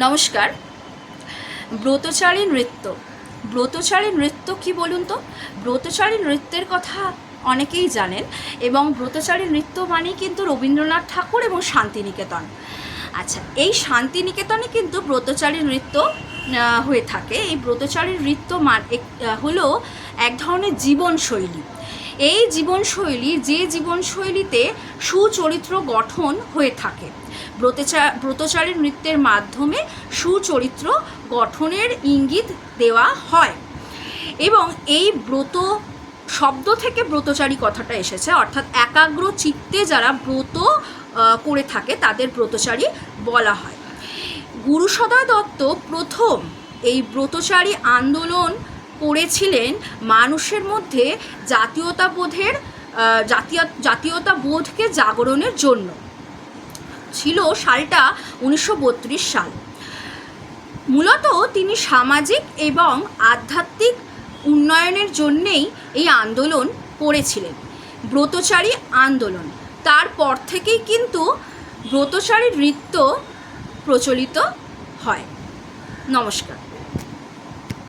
নমস্কার। ব্রতচারী নৃত্য। ব্রতচারী নৃত্য কি বলুন তো? ব্রতচারী নৃত্যের কথা অনেকেই জানেন এবং ব্রতচারী নৃত্য মানেই কিন্তু রবীন্দ্রনাথ ঠাকুর এবং শান্তিনিকেতন। আচ্ছা, এই শান্তিনিকেতনে কিন্তু ব্রতচারী নৃত্য হয়ে থাকে। এই ব্রতচারী নৃত্য হলো এক ধরনের জীবনশৈলী। এই যে জীবনশৈলীতে সুচরিত্র গঠন হয়ে থাকে। ব্রতচারী নৃত্যের মাধ্যমে সুচরিত্র গঠনের ইঙ্গিত দেওয়া হয় এবং এই ব্রত শব্দ থেকে ব্রতচারী কথাটা এসেছে, অর্থাৎ একাগ্র চিত্তে যারা ব্রত করে থাকে তাদের ব্রতচারী বলা হয়। গুরুসদয় দত্ত প্রথম এই ব্রতচারী আন্দোলন করেছিলেন মানুষের মধ্যে জাতীয়তাবোধকে জাগরণের জন্য। ছিল সালটা 1932 সাল। মূলত তিনি সামাজিক এবং আধ্যাত্মিক উন্নয়নের জন্যেই এই আন্দোলন করেছিলেন, ব্রতচারী আন্দোলন। তারপর থেকেই কিন্তু ব্রতচারী নৃত্য প্রচলিত হয়। নমস্কার।